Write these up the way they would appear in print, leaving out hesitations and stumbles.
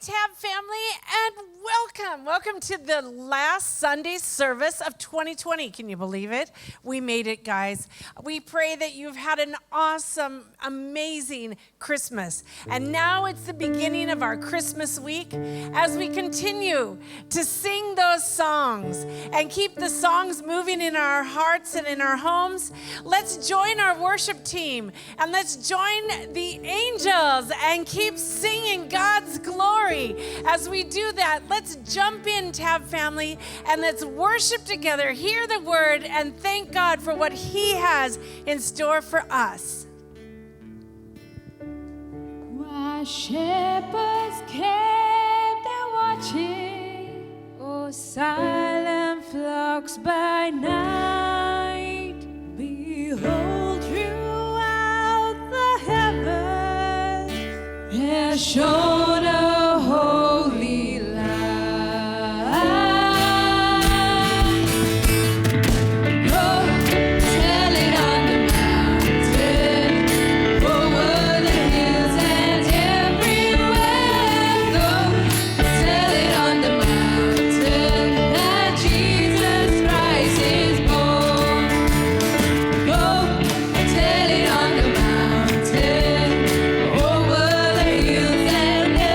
Tab family, and welcome. Welcome to the last Sunday service of 2020. Can you believe it? We made it, guys. We pray that you've had an awesome, amazing Christmas. And now it's the beginning of our Christmas week as we continue to sing those songs and keep the songs moving in our hearts and in our homes. Let's join our worship team and let's join the angels and keep singing God's glory. As we do that, let's jump in, Tab family, and let's worship together, hear the word, and thank God for what He has in store for us. While shepherds kept their watching, oh, silent flocks by night, behold, throughout the heavens there shone a holy light. Go tell it on the mountain, over the hills and everywhere. Go tell it on the mountain that Jesus Christ is born. Go tell it on the mountain, over the hills and everywhere.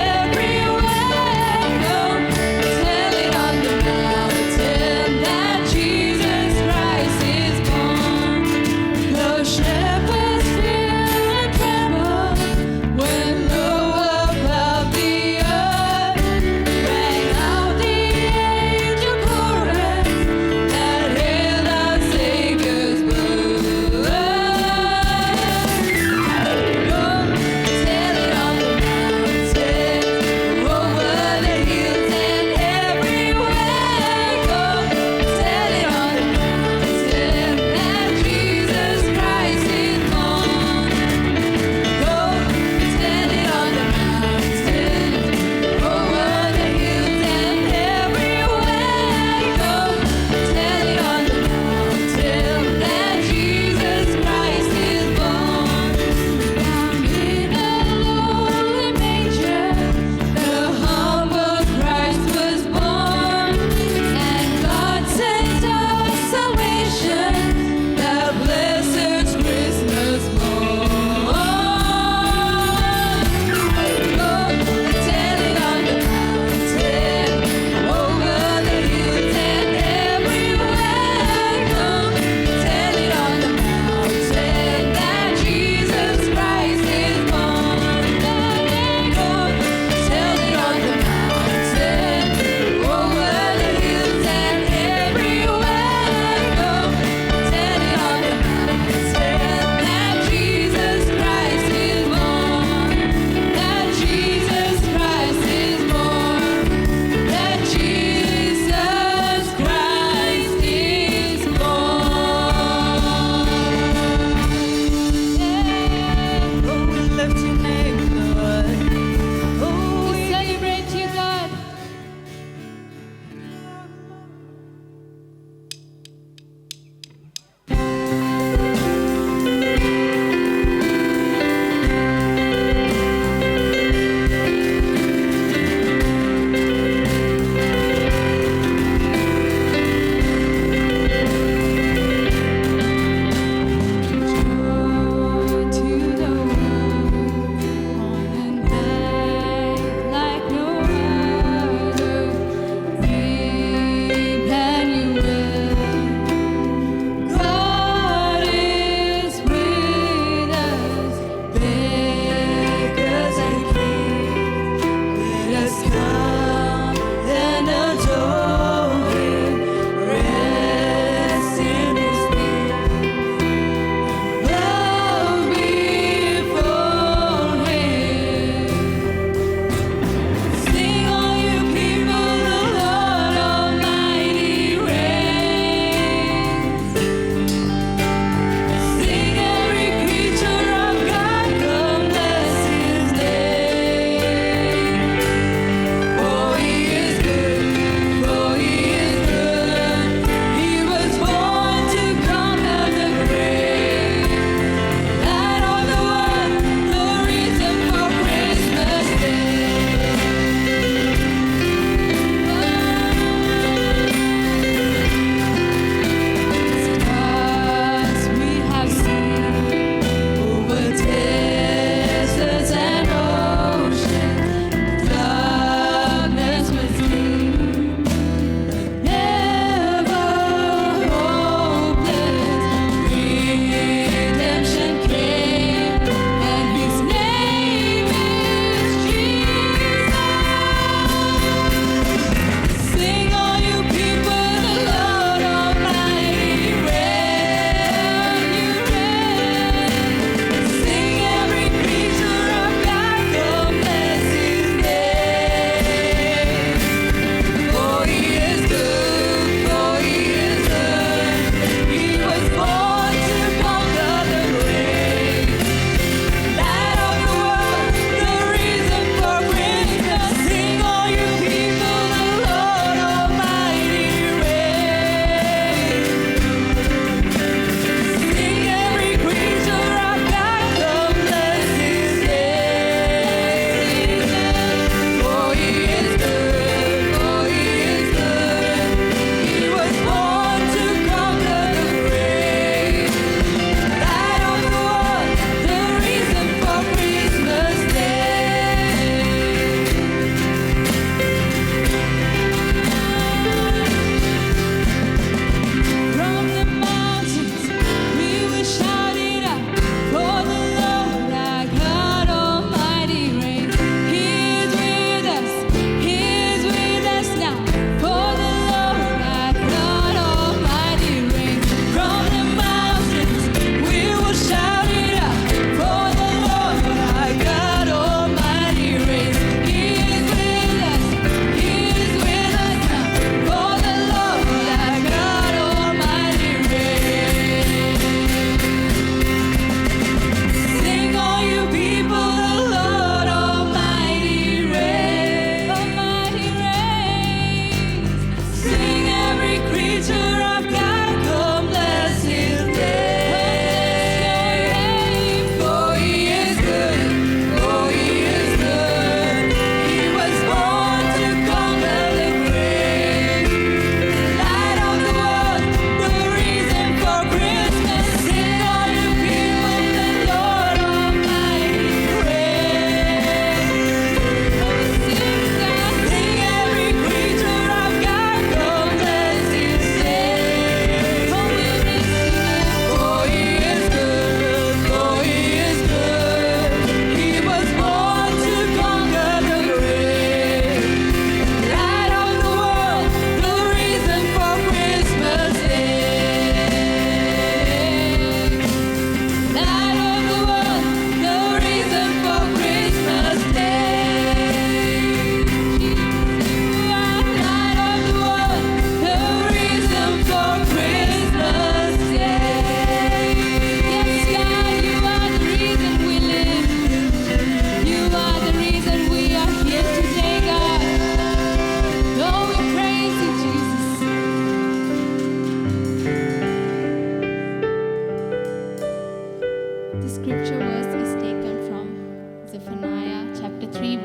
3,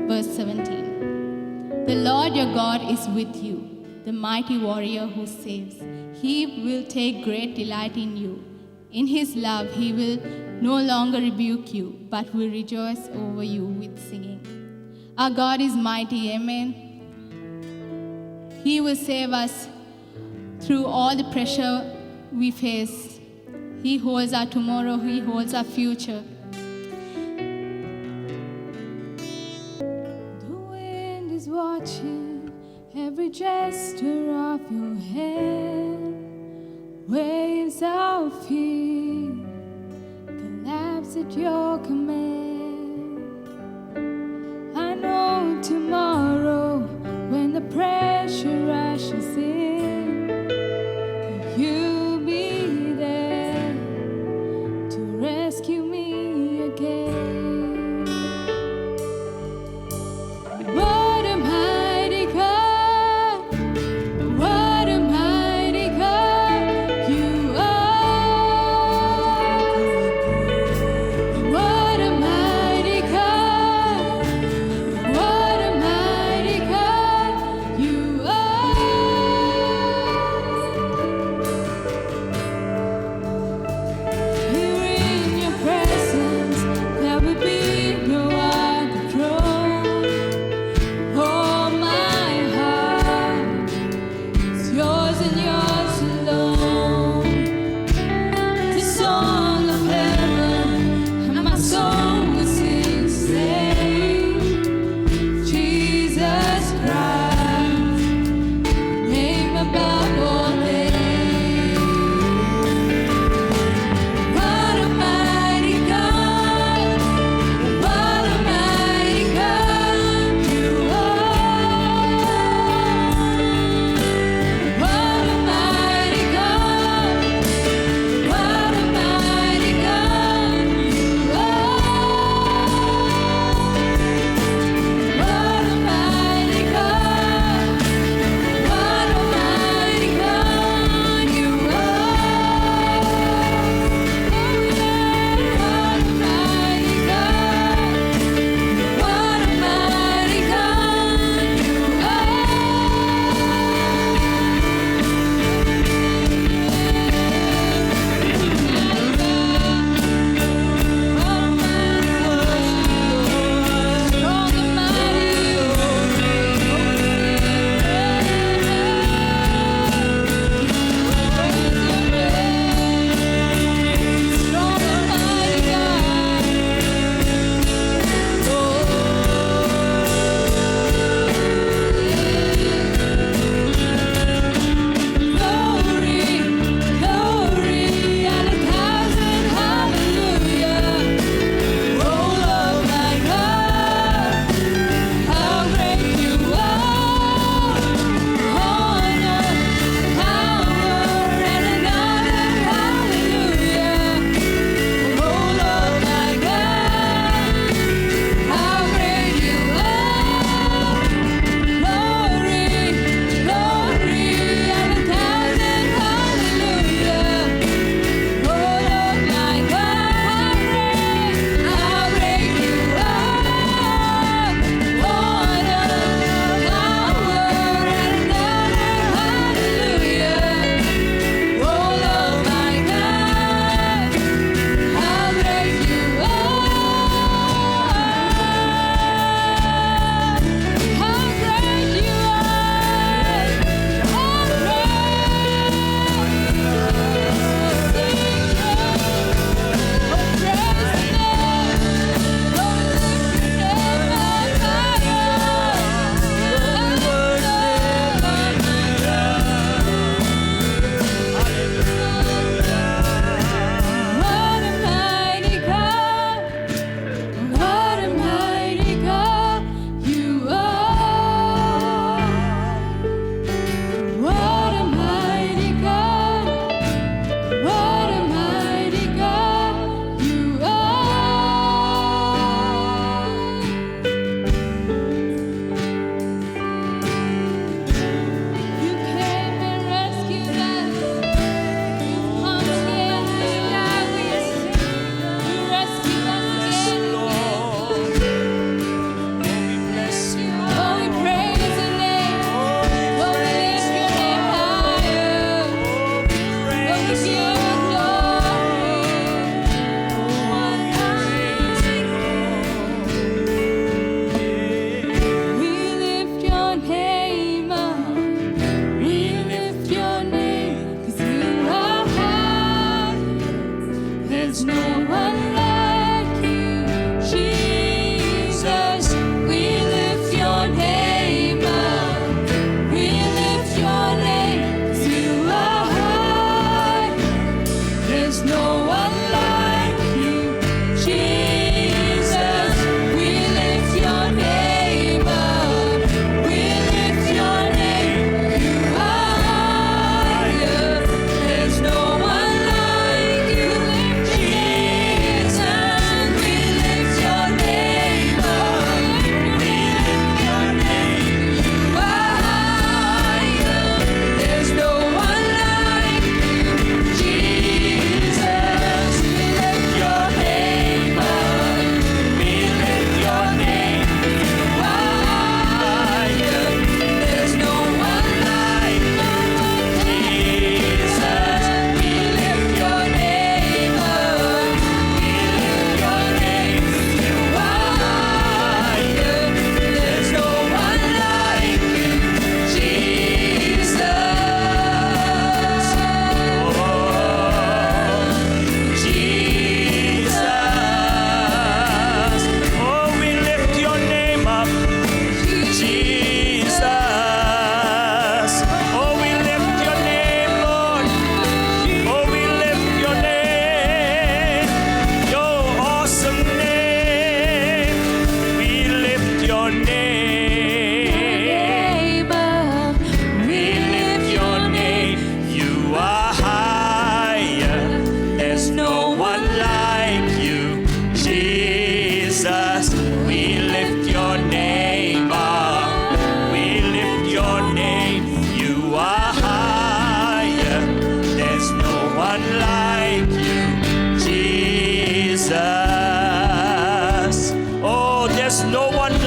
verse 17. The Lord your God is with you, the mighty warrior who saves. He will take great delight in you. In his love, he will no longer rebuke you, but will rejoice over you with singing. Our God is mighty, amen. He will save us through all the pressure we face. He holds our tomorrow, he holds our future. The wind is watching every gesture of your hand. Waves of fear collapse at your command. I know tomorrow when the pressure rushes in, you'll be there to rescue me again. What a mighty God, what a mighty God you are. What a mighty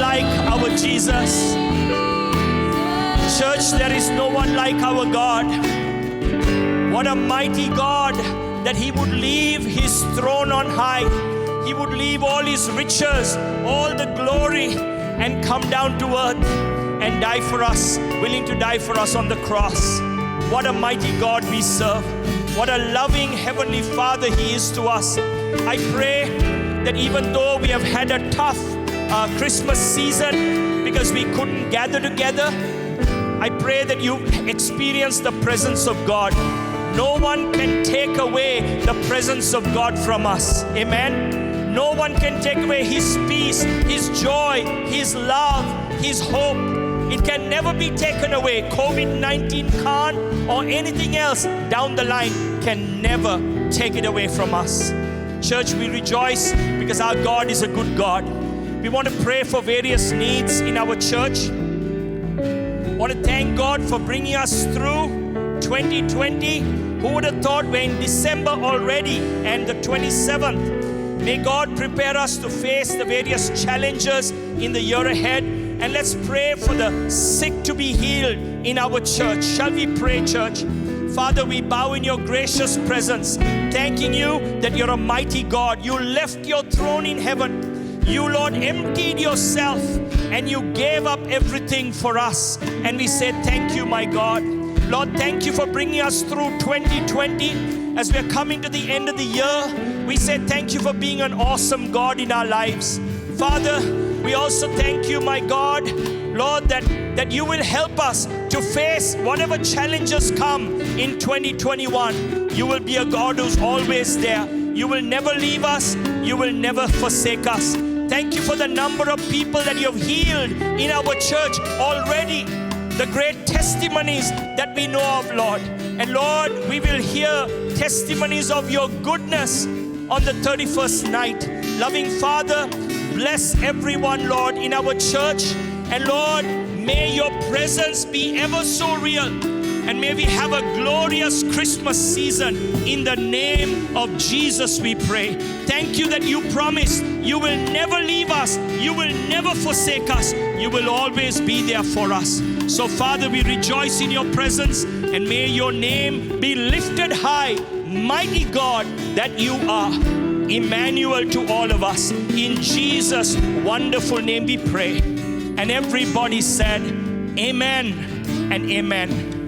like our Jesus. Church, there is no one like our God. What a mighty God, that He would leave His throne on high. He would leave all His riches, all the glory, and come down to earth and die for us, willing to die for us on the cross. What a mighty God we serve. What a loving Heavenly Father He is to us. I pray that even though we have had a tough Christmas season because we couldn't gather together, I pray that you experience the presence of God. No one can take away the presence of God from us. Amen. No one can take away His peace, His joy, His love, His hope. It can never be taken away. COVID-19 can't, or anything else down the line can never take it away from us. Church, we rejoice because our God is a good God. We want to pray for various needs in our church. I want to thank God for bringing us through 2020. Who would have thought we're in December already and the 27th? May God prepare us to face the various challenges in the year ahead. And let's pray for the sick to be healed in our church. Shall we pray, church? Father, we bow in your gracious presence, thanking you that you're a mighty God. You left your throne in heaven. You, Lord, emptied yourself and you gave up everything for us. And we say, thank you, my God. Lord, thank you for bringing us through 2020. As we are coming to the end of the year, we say thank you for being an awesome God in our lives. Father, we also thank you, my God, Lord, that you will help us to face whatever challenges come in 2021. You will be a God who's always there. You will never leave us. You will never forsake us. Thank you for the number of people that you have healed in our church already. The great testimonies that we know of, Lord. And Lord, we will hear testimonies of your goodness on the 31st night. Loving Father, bless everyone, Lord, in our church. And Lord, may your presence be ever so real. And may we have a glorious Christmas season. In the name of Jesus we pray. Thank you that you promised you will never leave us. You will never forsake us. You will always be there for us. So Father, we rejoice in your presence, and may your name be lifted high. Mighty God that you are. Emmanuel to all of us. In Jesus' wonderful name we pray. And everybody said, amen and amen.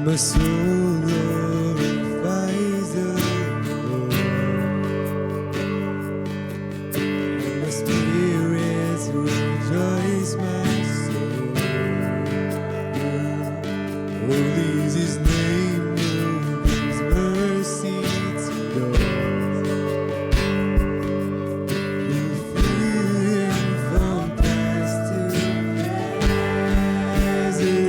My soul glorifies the Lord, and my spirit rejoices, my soul. Holy is His name, His mercy to God. You feel Him from past to present.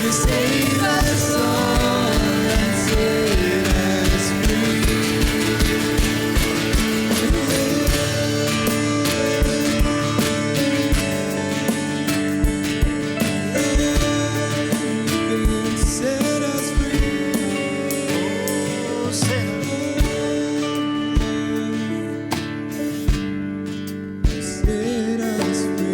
to save us all and set us free. Set us free. Oh, set us free.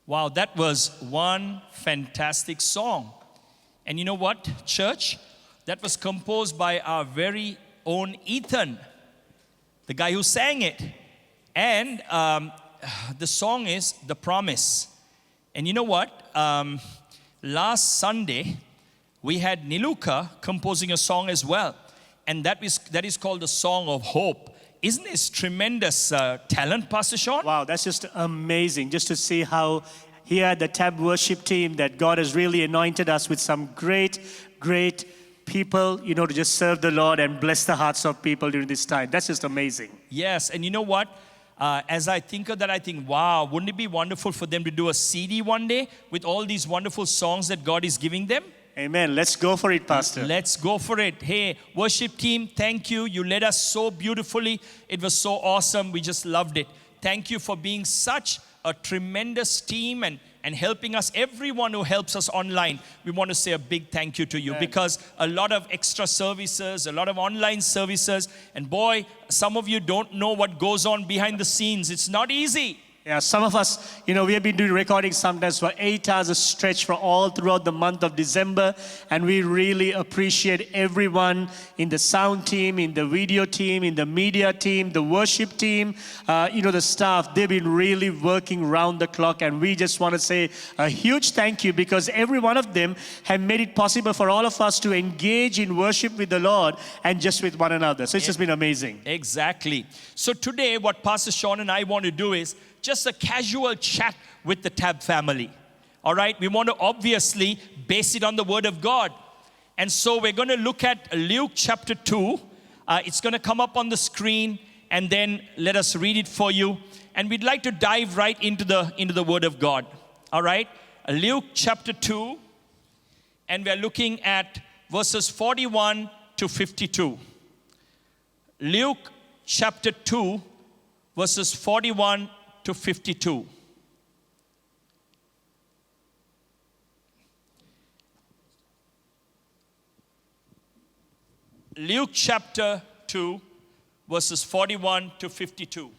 Wow, that was one fantastic song. And you know what, church? That was composed by our very own Ethan, the guy who sang it. And the song is The Promise. And you know what? Last Sunday, we had Niluka composing a song as well. And that is called the Song of Hope. Isn't this tremendous talent, Pastor Sean? Wow, that's just amazing just to see how here the TAB worship team that God has really anointed us with some great people, to just serve the Lord and bless the hearts of people during this time. That's just amazing. Yes, and you know what? As I think of that, I think, wow, wouldn't it be wonderful for them to do a CD one day with all these wonderful songs that God is giving them? Amen. Let's go for it, Pastor. Let's go for it. Hey, worship team, thank you. You led us so beautifully. It was so awesome. We just loved it. Thank you for being such a tremendous team and helping us. Everyone who helps us online, we want to say a big thank you to you, because a lot of extra services, a lot of online services, and boy, some of you don't know what goes on behind the scenes. It's not easy. Yeah, some of us, we have been doing recording sometimes for 8 hours a stretch for all throughout the month of December. And we really appreciate everyone in the sound team, in the video team, in the media team, the worship team, the staff. They've been really working round the clock. And we just want to say a huge thank you, because every one of them have made it possible for all of us to engage in worship with the Lord and just with one another. So it's just been amazing. Exactly. So today, what Pastor Sean and I want to do is just a casual chat with the TAB family. All right? We want to obviously base it on the Word of God. And so we're going to look at Luke chapter 2. It's going to come up on the screen, and then let us read it for you. And we'd like to dive right into the Word of God. All right? Luke chapter 2, and we're looking at verses 41 to 52. Luke chapter 2, verses 41 to 52. Luke chapter 2, verses 41 to 52.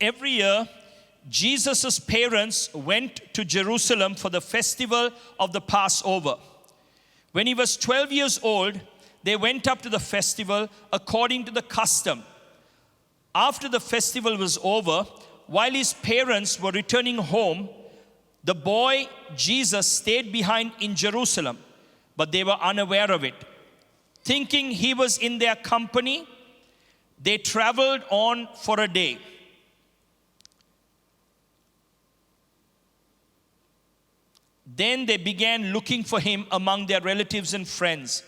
Every year, Jesus' parents went to Jerusalem for the festival of the Passover. When he was 12 years old, they went up to the festival according to the custom. After the festival was over, while his parents were returning home, the boy Jesus stayed behind in Jerusalem, but they were unaware of it. Thinking he was in their company, they traveled on for a day. Then they began looking for him among their relatives and friends.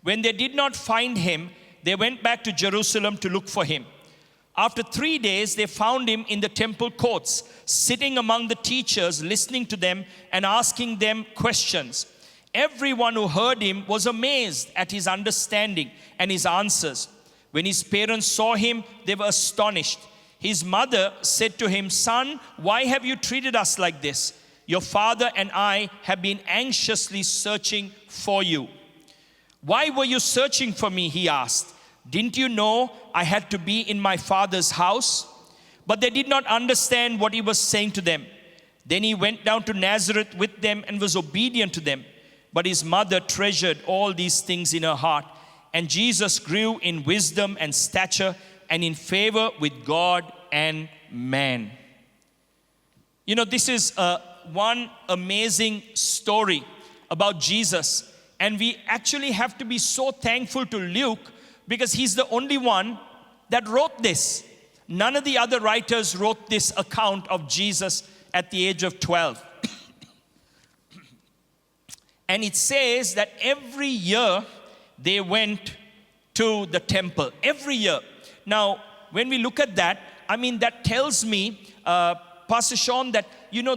When they did not find him, they went back to Jerusalem to look for him. After 3 days, they found him in the temple courts, sitting among the teachers, listening to them and asking them questions. Everyone who heard him was amazed at his understanding and his answers. When his parents saw him, they were astonished. His mother said to him, "Son, why have you treated us like this? Your father and I have been anxiously searching for you." "Why were you searching for me?" he asked. "Didn't you know I had to be in my father's house?" But they did not understand what he was saying to them. Then he went down to Nazareth with them and was obedient to them. But his mother treasured all these things in her heart. And Jesus grew in wisdom and stature and in favor with God and man. This is one amazing story about Jesus. And we actually have to be so thankful to Luke because he's the only one that wrote this. None of the other writers wrote this account of Jesus at the age of 12. And it says that every year they went to the temple. Every year. Now, when we look at that, I mean, that tells me, Pastor Sean, that,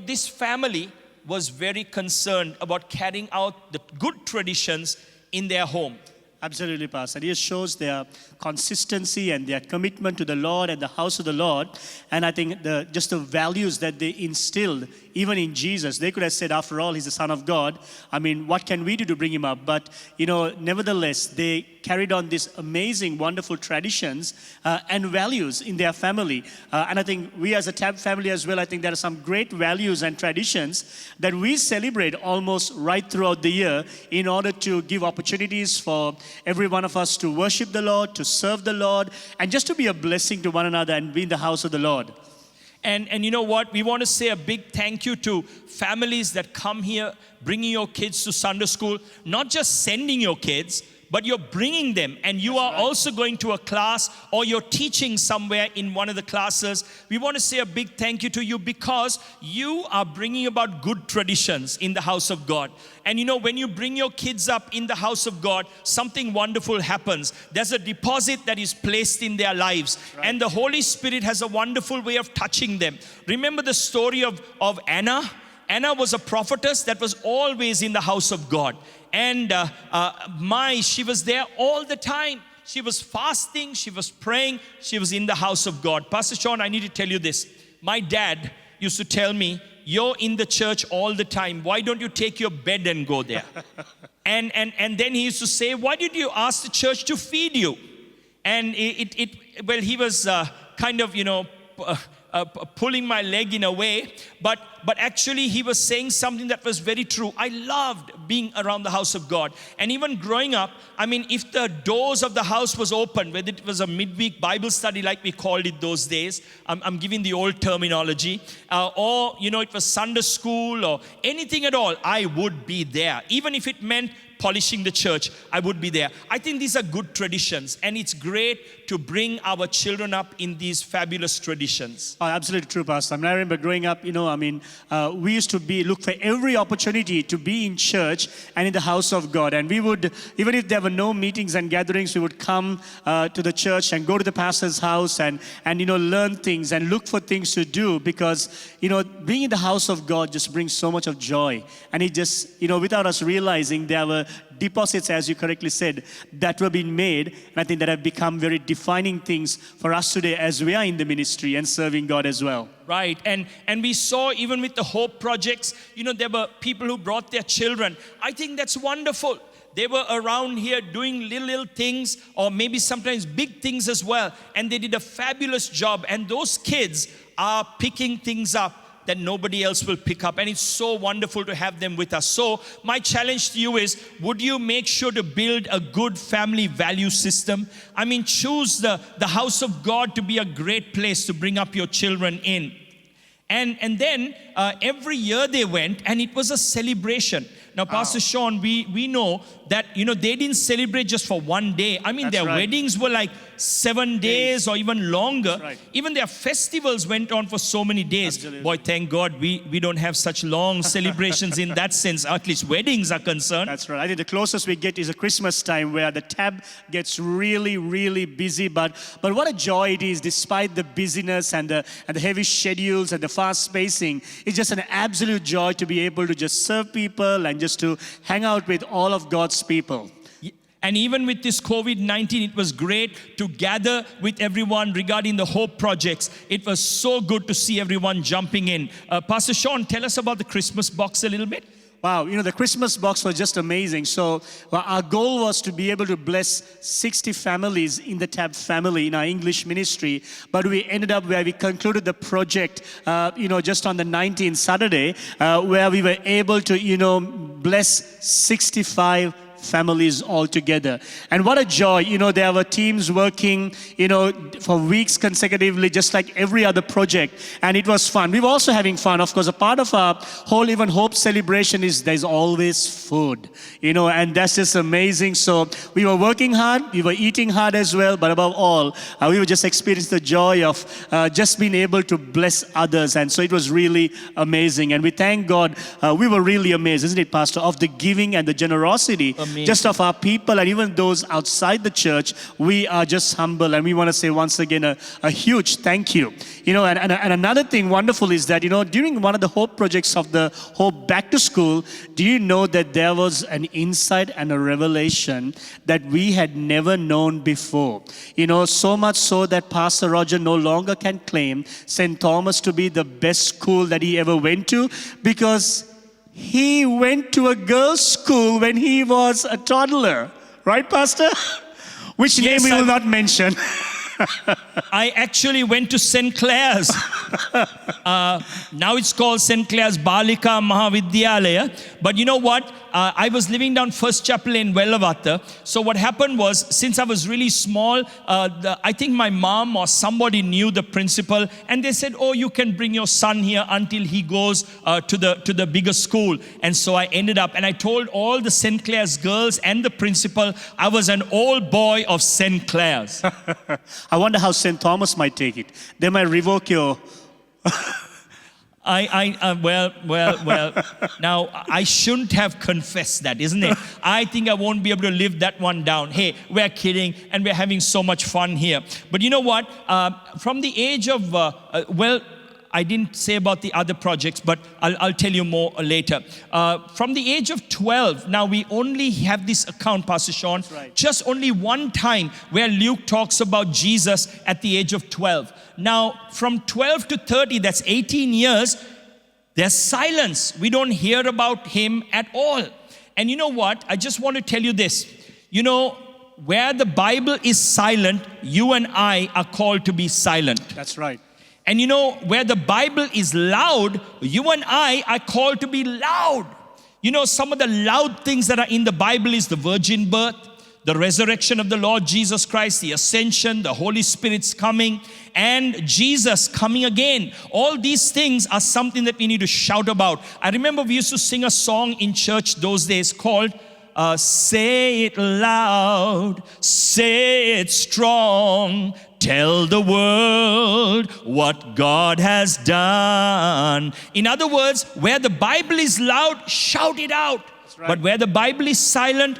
this family was very concerned about carrying out the good traditions in their home. Absolutely, Pastor. It shows their consistency and their commitment to the Lord and the house of the Lord. And I think just the values that they instilled, even in Jesus, they could have said, after all, he's the Son of God. I mean, what can we do to bring him up? But, nevertheless, they carried on these amazing, wonderful traditions and values in their family. And I think we as a TAB family as well, I think there are some great values and traditions that we celebrate almost right throughout the year in order to give opportunities for every one of us to worship the Lord, to serve the Lord, and just to be a blessing to one another and be in the house of the Lord. And you know what? We want to say a big thank you to families that come here, bringing your kids to Sunday school, not just sending your kids, but you're bringing them, and you are also going to a class, or you're teaching somewhere in one of the classes. We want to say a big thank you to you because you are bringing about good traditions in the house of God. And when you bring your kids up in the house of God, something wonderful happens. There's a deposit that is placed in their lives. Right. And the Holy Spirit has a wonderful way of touching them. Remember the story of Anna? Anna was a prophetess that was always in the house of God. And she was there all the time. She was fasting, she was praying, she was in the house of God. Pastor Sean, I need to tell you this. My dad used to tell me, you're in the church all the time. Why don't you take your bed and go there? and then he used to say, why did you ask the church to feed you? And he was kind of, pulling my leg in a way, but actually he was saying something that was very true. I loved being around the house of God. And even growing up, I mean, if the doors of the house was open, whether it was a midweek Bible study like we called it those days, I'm giving the old terminology, or, it was Sunday school or anything at all, I would be there. Even if it meant polishing the church, I would be there. I think these are good traditions, and it's great to bring our children up in these fabulous traditions. Oh, absolutely true, Pastor. I remember growing up, we used to look for every opportunity to be in church and in the house of God. And we would, even if there were no meetings and gatherings, we would come to the church and go to the pastor's house and learn things and look for things to do, because, being in the house of God just brings so much of joy. And it just, without us realizing, there were deposits, as you correctly said, that were being made, and I think that have become very defining things for us today as we are in the ministry and serving God as well. Right, and we saw even with the Hope projects, there were people who brought their children. I think that's wonderful. They were around here doing little things, or maybe sometimes big things as well, and they did a fabulous job, and those kids are picking things up that nobody else will pick up. And it's so wonderful to have them with us. So my challenge to you is, would you make sure to build a good family value system? I mean, choose the house of God to be a great place to bring up your children in. And then every year they went, and it was a celebration. Now, Pastor Sean, we know that, they didn't celebrate just for one day. I mean, their weddings were like 7 days or even longer. Right. Even their festivals went on for so many days. Absolutely. Boy, thank God we don't have such long celebrations in that sense, at least weddings are concerned. That's right. I think the closest we get is a Christmas time, where the tab gets really, really busy. But what a joy it is, despite the busyness and the heavy schedules and the fast pacing. It's just an absolute joy to be able to just serve people and just to hang out with all of God's people. And even with this COVID-19, it was great to gather with everyone regarding the Hope projects. It was so good to see everyone jumping in. Pastor Sean, tell us about the Christmas box a little bit. Wow, the Christmas box was just amazing. So our goal was to be able to bless 60 families in the TAB family in our English ministry. But we ended up where we concluded the project, just on the 19th Saturday, where we were able to, bless 65 families all together. And what a joy, there were teams working, for weeks consecutively, just like every other project. And it was fun. We were also having fun. Of course, a part of our whole Even Hope celebration is there's always food, and that's just amazing. So we were working hard, we were eating hard as well, but above all, we were just experiencing the joy of just being able to bless others. And so it was really amazing. And we thank God, we were really amazed, isn't it, Pastor, of the giving and the generosity just of our people and even those outside the church. We are just humble, and we want to say once again a huge thank you. And another thing wonderful is that, during one of the Hope projects of the Hope Back to School, do you know that there was an insight and a revelation that we had never known before? So much so that Pastor Roger no longer can claim St. Thomas to be the best school that he ever went to, because he went to a girls' school when he was a toddler. Right, Pastor? Which Yes, name we will not mention. I actually went to St. Clair's. Now it's called St. Clair's Balika Mahavidyalaya. But you know what? I was living down First Chapel in Vellavata. So what happened was, since I was really small, I think my mom or somebody knew the principal, and they said, "Oh, you can bring your son here until he goes to the bigger school." And so I ended up, and I told all the St. Clair's girls and the principal, I was an old boy of St. Clair's. I wonder how St. Thomas might take it. They might revoke your... Well. Now, I shouldn't have confessed that, isn't it? I think I won't be able to live that one down. Hey, we're kidding, and we're having so much fun here. But you know what? From the age of, I didn't say about the other projects, but I'll tell you more later. From the age of 12, now we only have this account, Pastor Sean, just only one time where Luke talks about Jesus at the age of 12. Now, from 12 to 30, that's 18 years, there's silence. We don't hear about him at all. And you know what? I just want to tell you this. Where the Bible is silent, you and I are called to be silent. That's right. And where the Bible is loud, you and I are called to be loud. Some of the loud things that are in the Bible is the virgin birth, the resurrection of the Lord Jesus Christ, the ascension, the Holy Spirit's coming, and Jesus coming again. All these things are something that we need to shout about. I remember we used to sing a song in church those days called, "Say it loud, say it strong, tell the world what God has done." In other words, where the Bible is loud, shout it out. Right. But where the Bible is silent,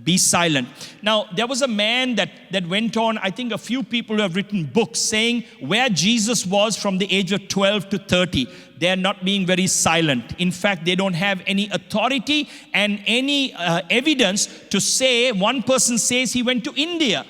be silent. Now, there was a man that went on, I think a few people who have written books saying where Jesus was from the age of 12 to 30. They're not being very silent. In fact, they don't have any authority and any evidence to say. One person says he went to India,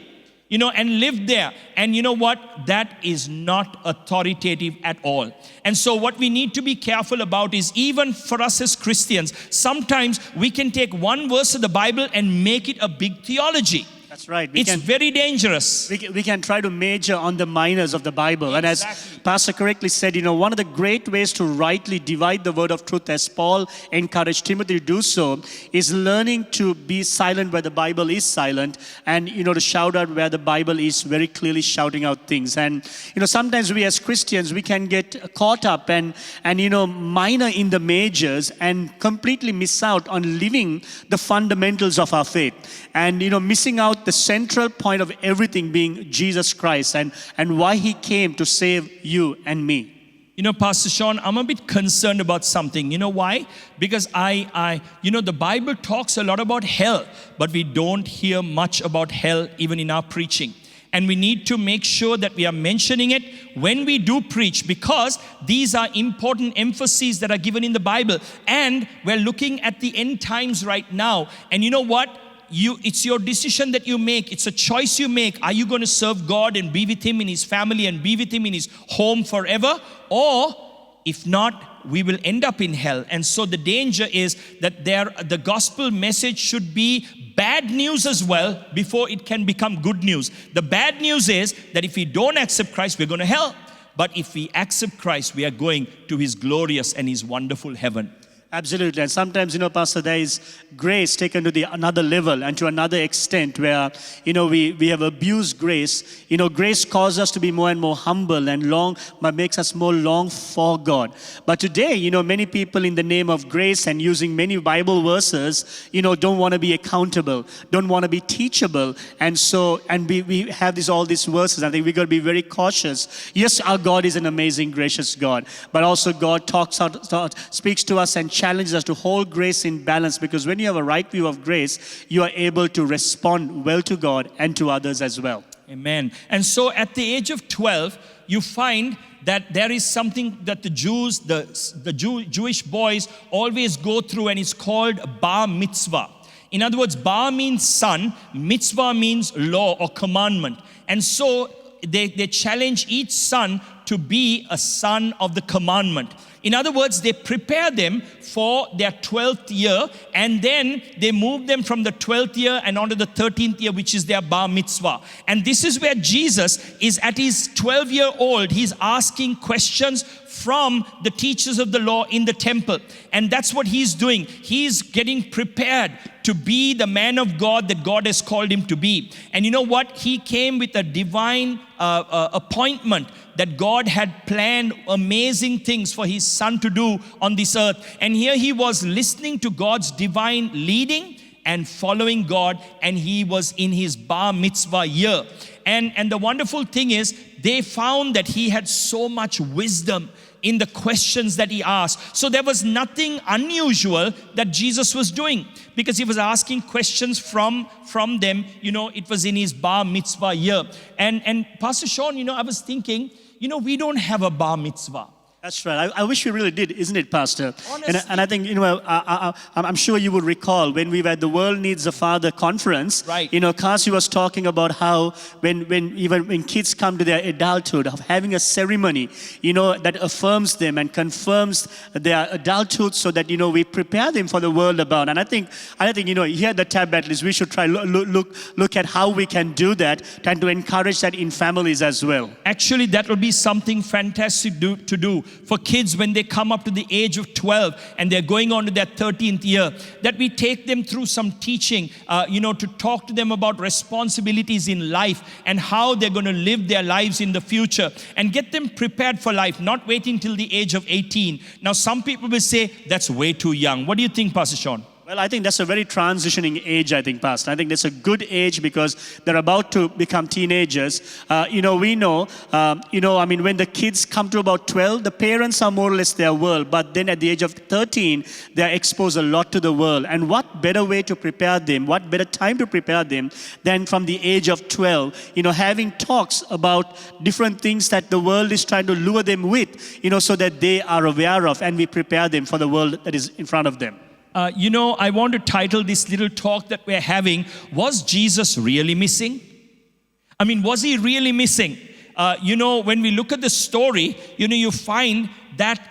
and lived there. And you know what? That is not authoritative at all. And so what we need to be careful about is, even for us as Christians, sometimes we can take one verse of the Bible and make it a big theology. That's right. It's very dangerous. We can try to major on the minors of the Bible. Exactly. And as Pastor correctly said, one of the great ways to rightly divide the word of truth, as Paul encouraged Timothy to do so, is learning to be silent where the Bible is silent, and, to shout out where the Bible is very clearly shouting out things. And, sometimes we as Christians, we can get caught up and minor in the majors and completely miss out on living the fundamentals of our faith. And, missing out the central point of everything being Jesus Christ and why he came to save you and me. Pastor Sean, I'm a bit concerned about something. You know why? Because the Bible talks a lot about hell, but we don't hear much about hell even in our preaching. And we need to make sure that we are mentioning it when we do preach, because these are important emphases that are given in the Bible. And we're looking at the end times right now. And you know what? It's your decision that you make. It's a choice you make. Are you going to serve God and be with him in his family and be with him in his home forever? Or if not, we will end up in hell. And so the danger is that the gospel message should be bad news as well before it can become good news. The bad news is that if we don't accept Christ, we're going to hell. But if we accept Christ, we are going to his glorious and his wonderful heaven. Absolutely. And sometimes, Pastor, there is grace taken to the another level and to another extent where, we have abused grace. Grace causes us to be more and more humble and but makes us more long for God. But today, many people in the name of grace and using many Bible verses, don't want to be accountable, don't want to be teachable. And so, we have all these verses. I think we got to be very cautious. Yes, our God is an amazing, gracious God. But also God speaks to us and challenges us to hold grace in balance, because when you have a right view of grace, you are able to respond well to God and to others as well. Amen. And so at the age of 12, you find that there is something that the Jews, Jewish boys always go through, and it's called bar mitzvah. In other words, bar means son, mitzvah means law or commandment. And so they challenge each son to be a son of the commandment. In other words, they prepare them for their 12th year, and then they move them from the 12th year and on to the 13th year, which is their bar mitzvah. And this is where Jesus is at his 12-year-old. He's asking questions from the teachers of the law in the temple. And that's what he's doing. He's getting prepared to be the man of God that God has called him to be. And you know what? He came with a divine appointment that God had planned amazing things for his son to do on this earth. And here he was listening to God's divine leading and following God, and he was in his bar mitzvah year. And the wonderful thing is, they found that he had so much wisdom in the questions that he asked. So there was nothing unusual that Jesus was doing, because he was asking questions from them. It was in his bar mitzvah year. And Pastor Sean, I was thinking, we don't have a bar mitzvah. That's right. I wish we really did, isn't it, Pastor? Honestly. And I think, I'm sure you would recall when we were at the World Needs a Father conference, right. Kasi was talking about how when kids come to their adulthood, of having a ceremony, that affirms them and confirms their adulthood, so that, we prepare them for the world about. And I think, here at the Tab at least, we should try look at how we can do that, and to encourage that in families as well. Actually, that will be something fantastic to do for kids when they come up to the age of 12 and they're going on to their 13th year, that we take them through some teaching, to talk to them about responsibilities in life and how they're going to live their lives in the future, and get them prepared for life, not waiting till the age of 18. Now, some people will say, that's way too young. What do you think, Pastor Sean? Well, I think that's a very transitioning age, Pastor. I think that's a good age because they're about to become teenagers. We know, when the kids come to about 12, the parents are more or less their world. But then at the age of 13, they're exposed a lot to the world. And what better way to prepare them, what better time to prepare them than from the age of 12, having talks about different things that the world is trying to lure them with, so that they are aware of, and we prepare them for the world that is in front of them. I want to title this little talk that we're having, Was Jesus Really Missing? I mean, was he really missing? When we look at the story, you find that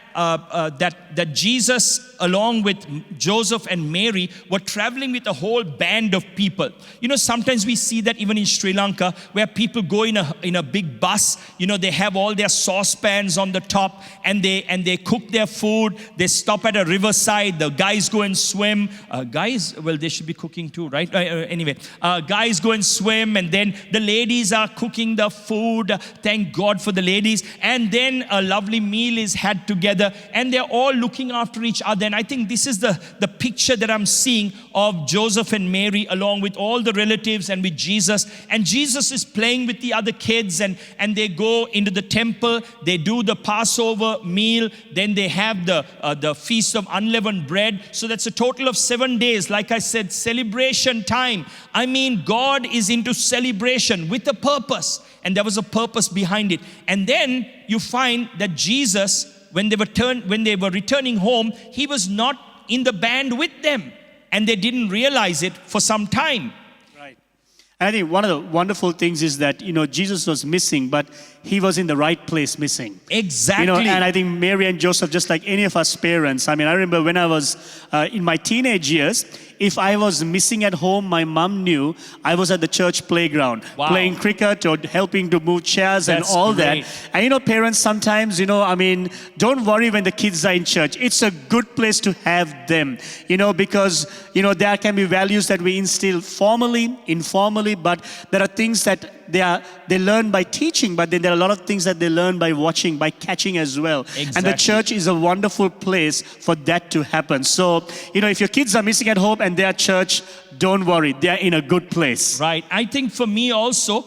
that Jesus, along with Joseph and Mary, were traveling with a whole band of people. Sometimes we see that even in Sri Lanka, where people go in a big bus. They have all their saucepans on the top, and they cook their food. They stop at a riverside. The guys go and swim. They should be cooking too, right? Anyway, guys go and swim, and then the ladies are cooking the food. Thank God for the ladies. And then a lovely meal is had together, and they're all looking after each other. And I think this is the picture that I'm seeing of Joseph and Mary, along with all the relatives and with Jesus. And Jesus is playing with the other kids, and they go into the temple. They do the Passover meal. Then they have the Feast of Unleavened Bread. So that's a total of 7 days. Like I said, celebration time. I mean, God is into celebration with a purpose. And there was a purpose behind it. And then you find that Jesus, when they were returning home, he was not in the band with them. And they didn't realize it for some time. Right. And I think one of the wonderful things is that, Jesus was missing, but he was in the right place missing. Exactly. And I think Mary and Joseph, just like any of us parents, I remember when I was in my teenage years, if I was missing at home, my mom knew I was at the church playground Wow. playing cricket or helping to move chairs That's and all great. that. And parents sometimes, don't worry when the kids are in church. It's a good place to have them, because, there can be values that we instill formally, informally, but there are things that they learn by teaching, but then there are a lot of things that they learn by watching, by catching as well. And the Exactly. church is a wonderful place for that to happen. So, if your kids are missing at home and they're at church, don't worry, they're in a good place. Right. I think for me also,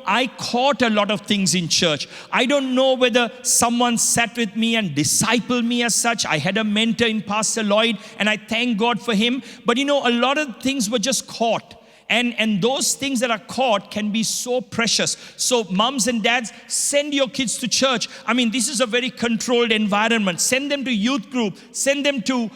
I caught a lot of things in church. I don't know whether someone sat with me and discipled me as such. I had a mentor in Pastor Lloyd, and I thank God for him. But a lot of things were just caught. And those things that are caught can be so precious. So moms and dads, send your kids to church. This is a very controlled environment. Send them to youth group. Send them to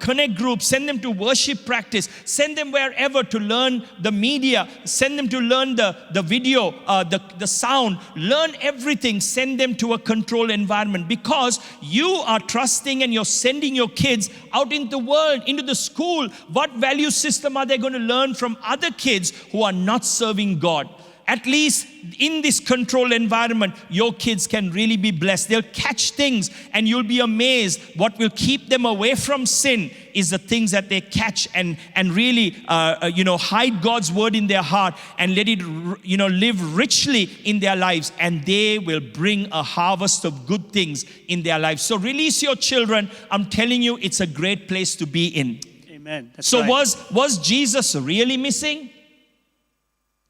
connect group. Send them to worship practice. Send them wherever to learn the media. Send them to learn the video, the sound. Learn everything. Send them to a controlled environment, because you are trusting and you're sending your kids out into the world, into the school. What value system are they going to learn from other kids who are not serving God? At least in this controlled environment, your kids can really be blessed. They'll catch things and you'll be amazed. What will keep them away from sin is the things that they catch and really, hide God's word in their heart and let it, live richly in their lives. And they will bring a harvest of good things in their lives. So release your children. I'm telling you, it's a great place to be in. Amen. That's So right. was Jesus really missing?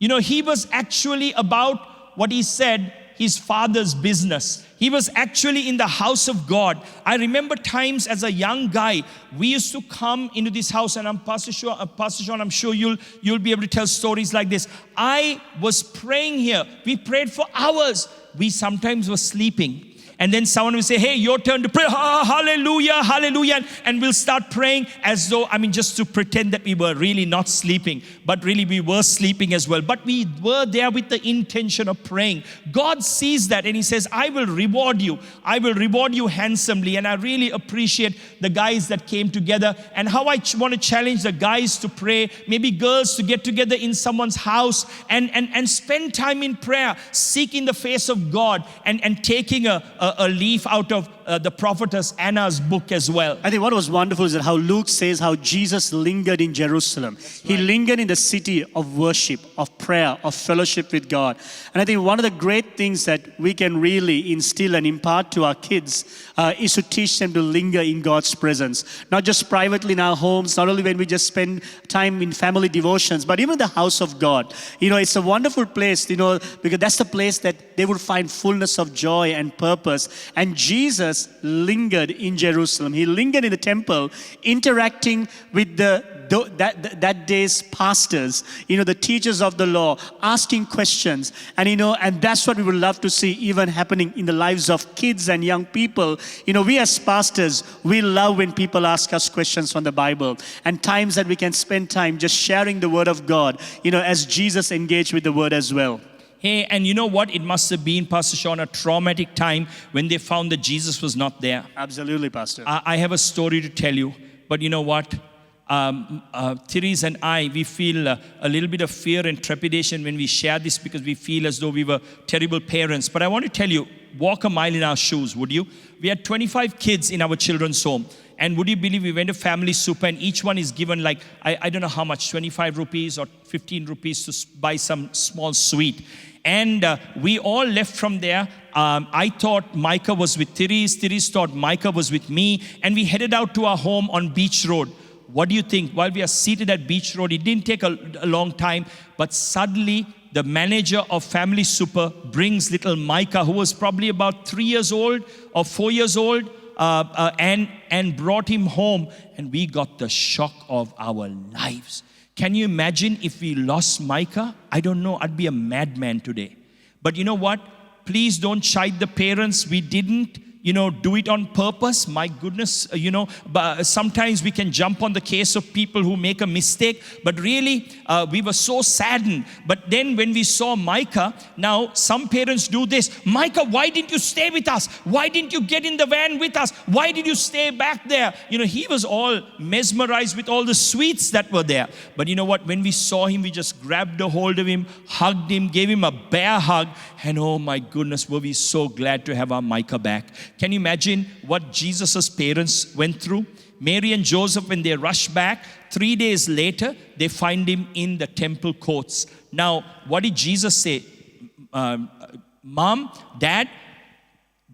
He was actually about what he said, his father's business. He was actually in the house of God. I remember times as a young guy, we used to come into this house, and I'm Pastor Sean, I'm sure you'll be able to tell stories like this. I was praying here. We prayed for hours. We sometimes were sleeping. And then someone will say, hey, your turn to pray. Hallelujah, hallelujah. And we'll start praying as though, just to pretend that we were really not sleeping. But really we were sleeping as well. But we were there with the intention of praying. God sees that and he says, I will reward you. I will reward you handsomely. And I really appreciate the guys that came together. And how I want to challenge the guys to pray. Maybe girls to get together in someone's house and spend time in prayer, seeking the face of God and taking a leaf out of the prophetess Anna's book as well. I think what was wonderful is that how Luke says how Jesus lingered in Jerusalem. He lingered in the city of worship, of prayer, of fellowship with God. And I think one of the great things that we can really instill and impart to our kids is to teach them to linger in God's presence. Not just privately in our homes, not only when we just spend time in family devotions, but even the house of God. It's a wonderful place, because that's the place that they would find fullness of joy and purpose. And Jesus lingered in Jerusalem. He lingered in the temple, interacting with that day's pastors, the teachers of the law, asking questions. And that's what we would love to see even happening in the lives of kids and young people. We as pastors, we love when people ask us questions from the Bible, and times that we can spend time just sharing the word of God, as Jesus engaged with the word as well. Hey, and you know what? It must have been, Pastor Sean, a traumatic time when they found that Jesus was not there. Absolutely, Pastor. I have a story to tell you, but you know what? Therese and I, we feel a little bit of fear and trepidation when we share this, because we feel as though we were terrible parents. But I want to tell you, walk a mile in our shoes, would you? We had 25 kids in our children's home. And would you believe we went to Family Super, and each one is given like, I don't know how much, 25 rupees or 15 rupees to buy some small sweet. And we all left from there. I thought Micah was with Therese. Therese thought Micah was with me. And we headed out to our home on Beach Road. What do you think? While we are seated at Beach Road, it didn't take a long time, but suddenly the manager of Family Super brings little Micah, who was probably about 3 years old or 4 years old, and brought him home. And we got the shock of our lives. Can you imagine if we lost Micah? I don't know, I'd be a madman today. But you know what? Please don't chide the parents. We didn't, do it on purpose. My goodness, but sometimes we can jump on the case of people who make a mistake, but really we were so saddened. But then when we saw Micah, now some parents do this. Micah, why didn't you stay with us? Why didn't you get in the van with us? Why did you stay back there? He was all mesmerized with all the sweets that were there. But you know what? When we saw him, we just grabbed a hold of him, hugged him, gave him a bear hug, and oh my goodness, were we so glad to have our Micah back. Can you imagine what Jesus' parents went through? Mary and Joseph, when they rush back, 3 days later, they find him in the temple courts. Now, what did Jesus say? Mom, Dad,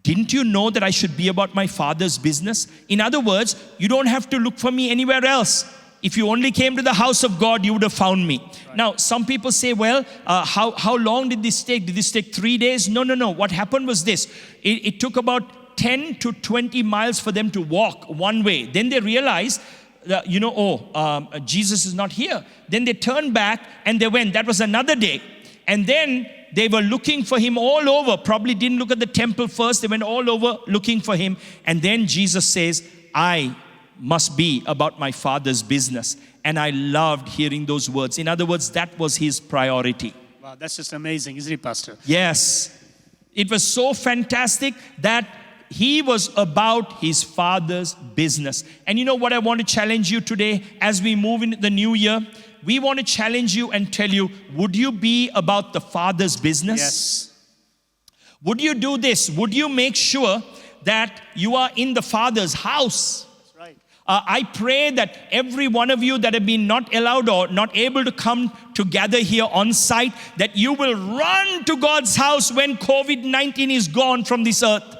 didn't you know that I should be about my Father's business? In other words, you don't have to look for me anywhere else. If you only came to the house of God, you would have found me. Right. Now, some people say, well, how long did this take? Did this take 3 days? No. What happened was this. It took about 10 to 20 miles for them to walk one way. Then they realized, Jesus is not here. Then they turned back and they went. That was another day. And then they were looking for him all over. Probably didn't look at the temple first. They went all over looking for him. And then Jesus says, I must be about my Father's business. And I loved hearing those words. In other words, that was his priority. Wow, that's just amazing, isn't it, Pastor? Yes. It was so fantastic that he was about his Father's business. And you know what I want to challenge you today as we move into the new year? We want to challenge you and tell you, would you be about the Father's business? Yes. Would you do this? Would you make sure that you are in the Father's house? That's right. I pray that every one of you that have been not allowed or not able to come to gather here on site, that you will run to God's house when COVID-19 is gone from this earth.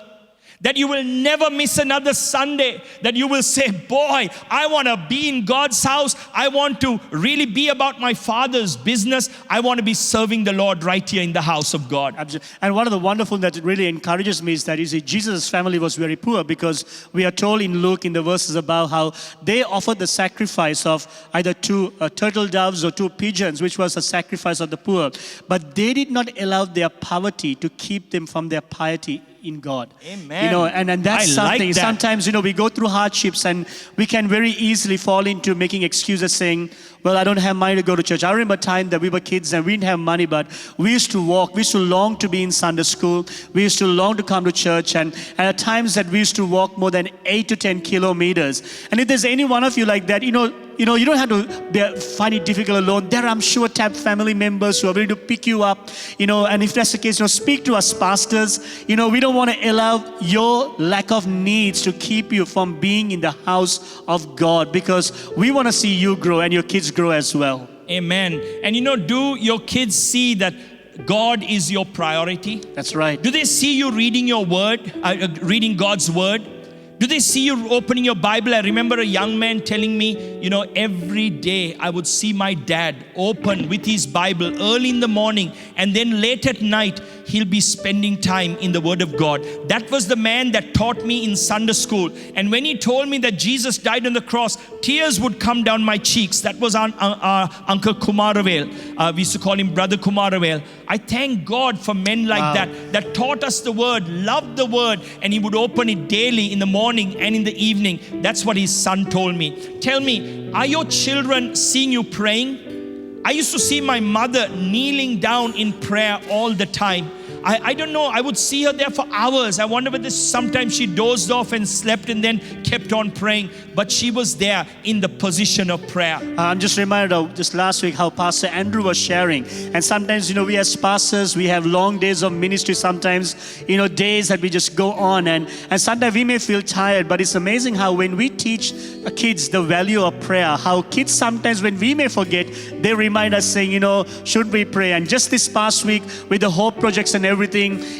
That you will never miss another Sunday. That you will say, boy, I want to be in God's house. I want to really be about my Father's business. I want to be serving the Lord right here in the house of God. Absolutely. And one of the wonderful that really encourages me is that, you see, Jesus' family was very poor, because we are told in Luke, in the verses above, how they offered the sacrifice of either 2 turtle doves or 2 pigeons, which was a sacrifice of the poor. But they did not allow their poverty to keep them from their piety in God. Amen. And that's something. Like that. Sometimes, we go through hardships and we can very easily fall into making excuses saying, well, I don't have money to go to church. I remember a time that we were kids and we didn't have money, but we used to walk. We used to long to be in Sunday school. We used to long to come to church. And at times that we used to walk more than 8 to 10 kilometers. And if there's any one of you like that, you don't have to find it difficult alone. There are, I'm sure, family members who are ready to pick you up. And if that's the case, speak to us pastors. We don't want to allow your lack of needs to keep you from being in the house of God, because we want to see you grow and your kids grow as well. Amen. And do your kids see that God is your priority? That's right. Do they see you reading your word, reading God's word? Do they see you opening your Bible? I remember a young man telling me, every day I would see my dad open with his Bible early in the morning, and then late at night, he'll be spending time in the Word of God. That was the man that taught me in Sunday school. And when he told me that Jesus died on the cross, tears would come down my cheeks. That was our Uncle Kumaravel. We used to call him Brother Kumaravel. I thank God for men like that taught us the Word, loved the Word, and he would open it daily in the morning and in the evening. That's what his son told me. Tell me, are your children seeing you praying? I used to see my mother kneeling down in prayer all the time. I don't know, I would see her there for hours. I wonder whether sometimes she dozed off and slept and then kept on praying. But she was there in the position of prayer. I'm just reminded of just last week how Pastor Andrew was sharing. And sometimes, we as pastors, we have long days of ministry sometimes, days that we just go on. And sometimes we may feel tired, but it's amazing how when we teach kids the value of prayer, how kids sometimes, when we may forget, they remind us saying, should we pray? And just this past week with the Hope Projects and everything,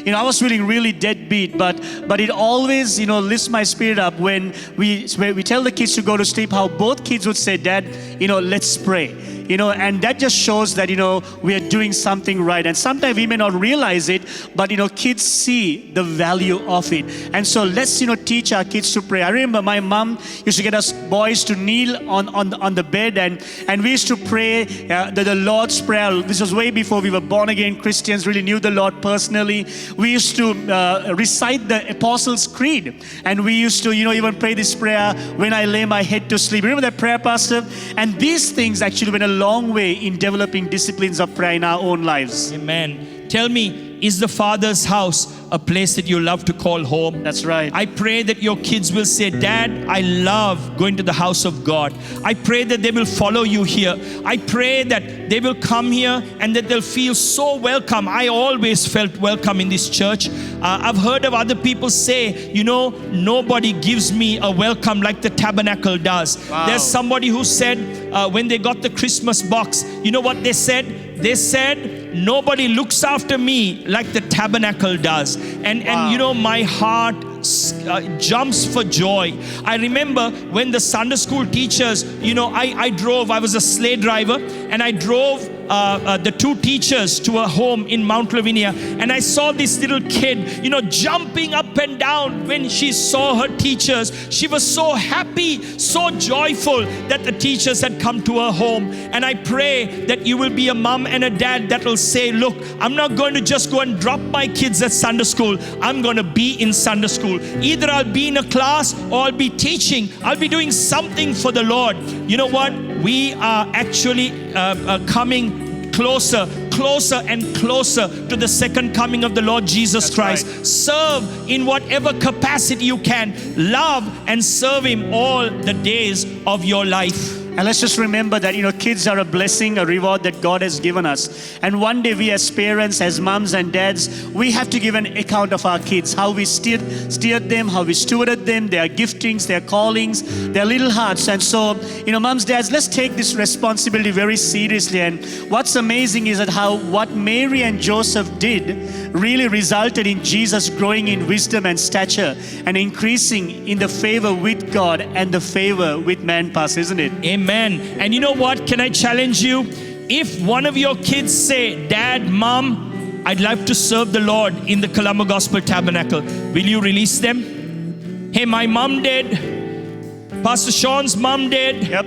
I was feeling really deadbeat, but it always, lifts my spirit up when we tell the kids to go to sleep, how both kids would say, Dad, let's pray. and that just shows that, we are doing something right. And sometimes we may not realize it, but, kids see the value of it. And so let's, teach our kids to pray. I remember my mom used to get us boys to kneel on the bed, and we used to pray the Lord's Prayer. This was way before we were born again Christians, really knew the Lord personally. We used to recite the Apostles' Creed, and we used to, even pray this prayer when I lay my head to sleep. Remember that prayer, Pastor? And these things actually went a long way in developing disciplines of prayer in our own lives. Amen. Tell me, is the Father's house a place that you love to call home? That's right. I pray that your kids will say, Dad, I love going to the house of God. I pray that they will follow you here. I pray that they will come here and that they'll feel so welcome. I always felt welcome in this church. I've heard of other people say, nobody gives me a welcome like the tabernacle does. Wow. There's somebody who said, when they got the Christmas box, you know what they said? They said, nobody looks after me like the tabernacle does. And my heart jumps for joy. I remember when the Sunday school teachers, I was a sleigh driver, and I drove the two teachers to a home in Mount Lavinia, and I saw this little kid, jumping up and down when she saw her teachers. She was so happy, so joyful that the teachers had come to her home. And I pray that you will be a mom and a dad that will say, look, I'm not going to just go and drop my kids at Sunday school. I'm going to be in Sunday school. Either I'll be in a class or I'll be teaching. I'll be doing something for the Lord. You know what? We are actually coming closer and closer to the second coming of the Lord Jesus Christ. Right. Serve in whatever capacity you can. Love and serve Him all the days of your life. And let's just remember that, kids are a blessing, a reward that God has given us. And one day we as parents, as moms and dads, we have to give an account of our kids, how we steered them, how we stewarded them, their giftings, their callings, their little hearts. And so, moms, dads, let's take this responsibility very seriously. And what's amazing is that how what Mary and Joseph did really resulted in Jesus growing in wisdom and stature and increasing in the favor with God and the favor with man, Pastor, isn't it? Amen. And you know what? Can I challenge you? If one of your kids say, Dad, Mom, I'd like to serve the Lord in the Colombo Gospel Tabernacle, will you release them? Hey, my mom did. Pastor Sean's mom did. Yep.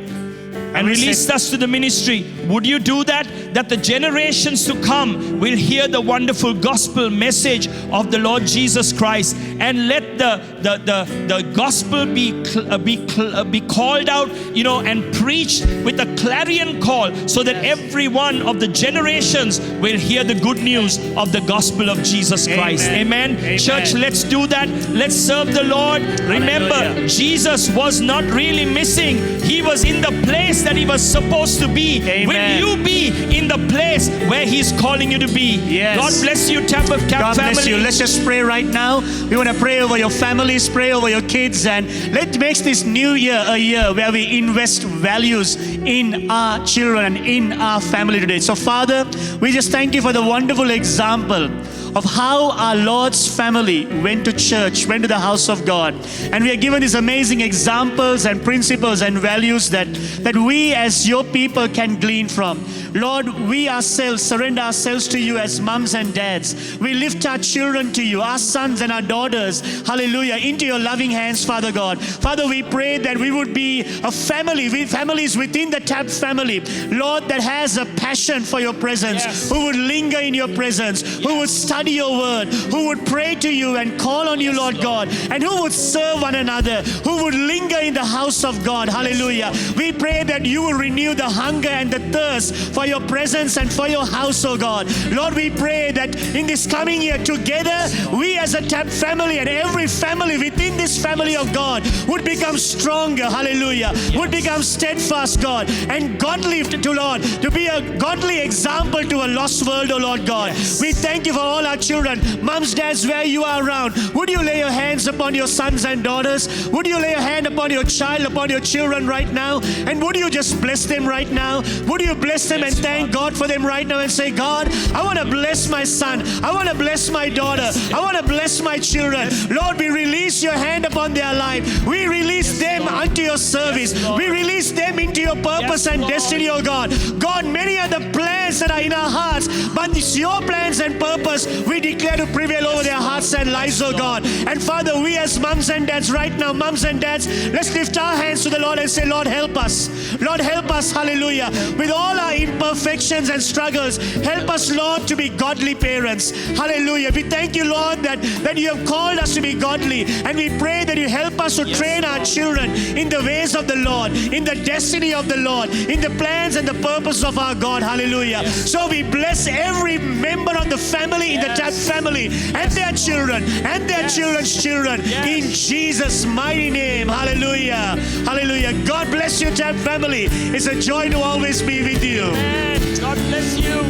And released us to the ministry. Would you do that? That the generations to come will hear the wonderful gospel message of the Lord Jesus Christ, and let the gospel be called out, and preached with a clarion call, so that every one of the generations will hear the good news of the gospel of Jesus Christ. Amen. Amen. Church, let's do that. Let's serve the Lord. Remember, Hallelujah. Jesus was not really missing. He was in the place that He was supposed to be. Amen. Will you be in the place where He's calling you to be? Yes. God bless you, Tap of Cap God family. bless you. Let's just pray right now. We want to pray over your families, pray over your kids, and let's make this new year a year where we invest values in our children and in our family today. So Father, we just thank you for the wonderful example of how our Lord's family went to church, went to the house of God. And we are given these amazing examples and principles and values that we as your people can glean from. Lord, we ourselves surrender ourselves to you as moms and dads. We lift our children to you, our sons and our daughters, hallelujah, into your loving hands, Father God. Father, we pray that we would be a family, families within the TAP family, Lord, that has a passion for your presence, Yes. who would linger in your presence, who would study your word, who would pray to you and call on you, Lord God, and who would serve one another, who would linger in the house of God, hallelujah. We pray that you will renew the hunger and the thirst for your presence and for your house, oh God. Lord, we pray that in this coming year together, we as a TAP family and every family within this family of God would become stronger, hallelujah, would become steadfast, God, and godly to Lord, to be a godly example to a lost world, oh Lord God. We thank you for all our children. Moms, dads, where you are around, would you lay your hands upon your sons and daughters? Would you lay your hand upon your child, upon your children right now? And would you just bless them right now? Would you bless them and thank God for them right now and say, God, I want to bless my son. I want to bless my daughter. I want to bless my children. Lord, we release your hand upon their life. We release them unto your service. We release them into your purpose and destiny, oh God. God, many are the plans that are in our hearts, but it's your plans and purpose we declare to prevail over their hearts and lives, oh God. And Father, we as moms and dads right now, moms and dads, let's lift our hands to the Lord and say, Lord, help us. Lord, help us, hallelujah. With all our imperfections and struggles, help us, Lord, to be godly parents. Hallelujah. We thank you, Lord, that you have called us to be godly. And we pray that you help us to train our children in the ways of the Lord, in the destiny of the Lord, in the plans and the purpose of our God. Hallelujah. So we bless every member of the family, in the Tap family, and their children, and their children's children, in Jesus' mighty name. Hallelujah. Hallelujah. God bless you, Tap family. It's a joy to always be with you. Amen. God bless you.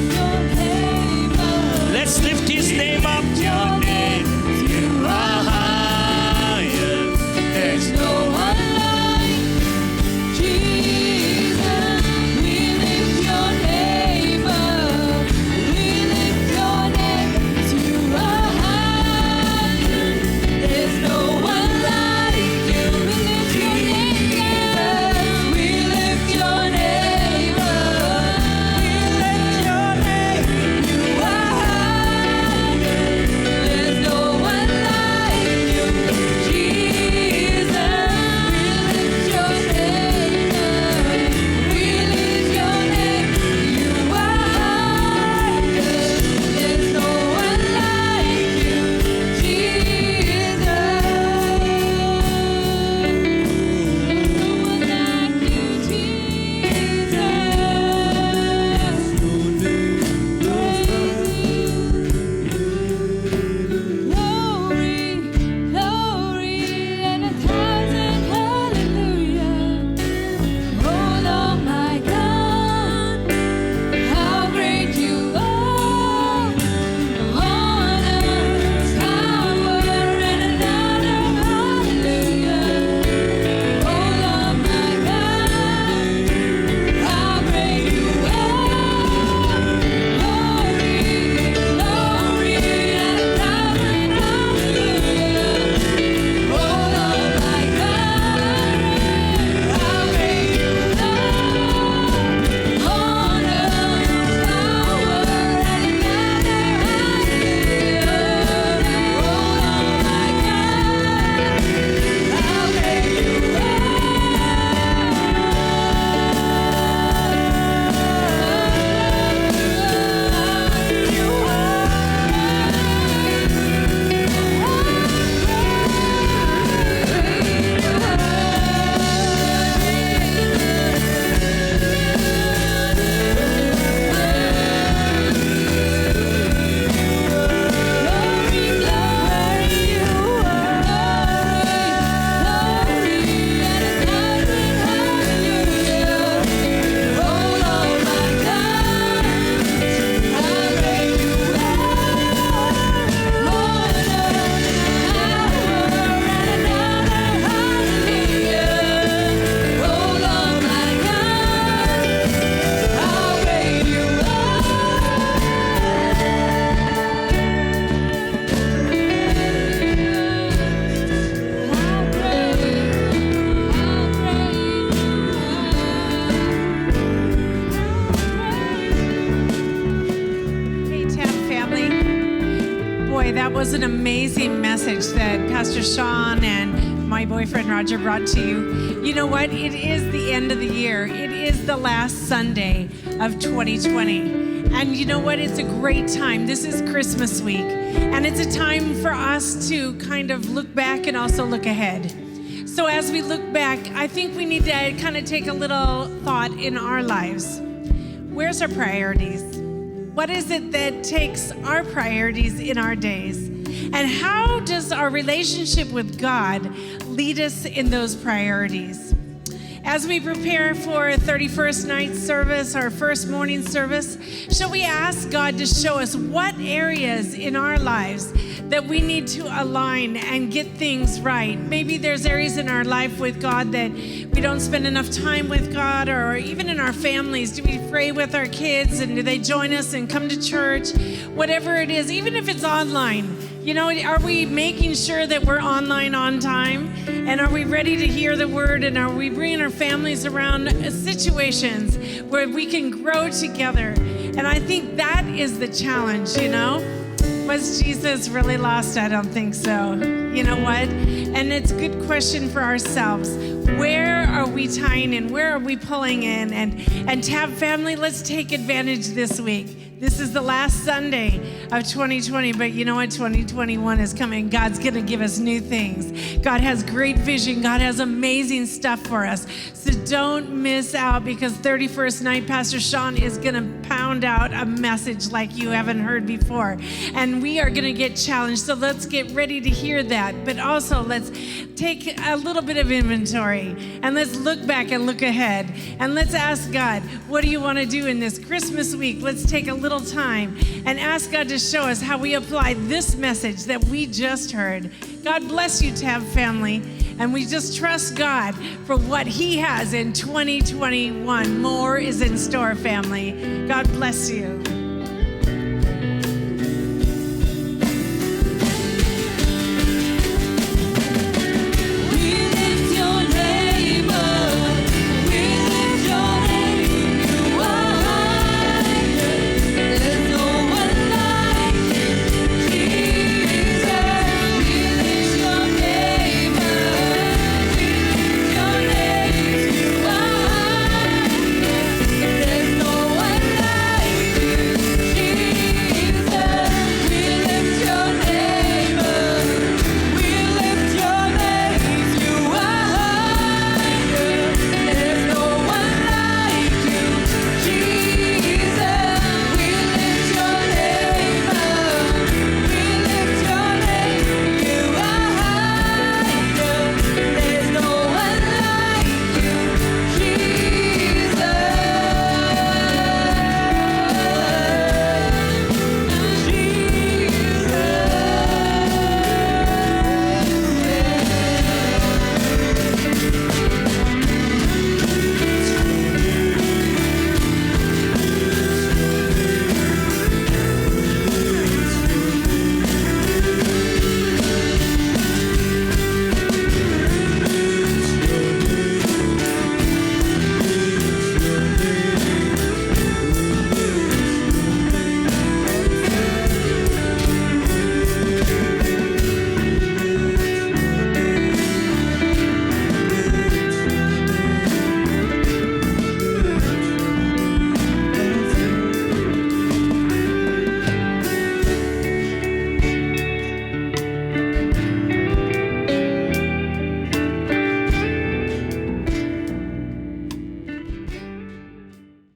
Let's lift his name up. Your name, you are higher. There's no one like Jesus. We lift your name up. We lift your name. You are higher. There's no one like you. We lift your name. We lift your name up. We lift your name. You are higher. There's no one like you, Jesus. We lift your name up. We lift your name. You are higher. There's no one like you, Jesus. No one like you, Glory, glory, and 1,000 hallelujah. Oh Lord my God, how great you are. Honor, power, and another hallelujah. Oh Lord my God, how great you are. Glory, glory, and 1,000 hallelujah. Oh Lord my God, how great you are. Honor, power, and another hallelujah. Oh Lord my God, how great you Hey, Tap family. Boy, that was an amazing message that Pastor Sean and my boyfriend Roger brought to you. You know what? It is the end of the year. It is the last Sunday of 2020. And you know what? It's a great time. This is Christmas week. And it's a time for us to kind of look back and also look ahead. So as we look back, I think we need to kind of take a little thought in our lives. Where's our priorities? What is it that takes our priorities in our days? And how does our relationship with God lead us in those priorities? as we prepare for 31st night service, our first morning service, shall we ask God to show us what areas in our lives that we need to align and get things right? Maybe there's areas in our life with God that we don't spend enough time with God, or even in our families. Do we pray with our kids, and do they join us and come to church? Whatever it is, even if it's online. You know, are we making sure that we're online on time? And are we ready to hear the word? And are we bringing our families around situations where we can grow together? And I think that is the challenge, you know? Was Jesus really lost? I don't think so. You know what? And it's a good question for ourselves. Where are we tying in? Where are we pulling in? And Tab family, let's take advantage this week. This is the last Sunday of 2020, but you know what? 2021 is coming. God's going to give us new things. God has great vision. God has amazing stuff for us. So don't miss out, because 31st night, Pastor Sean is going to pound out a message like you haven't heard before. And we are going to get challenged. So let's get ready to hear that. But also, let's take a little bit of inventory, and let's look back and look ahead. And let's ask God, what do you want to do in this Christmas week? Let's take a little time and ask God to show us how we apply this message that we just heard. God bless you, Tab family. And we just trust God for what He has in 2021. More is in store, family. God bless you.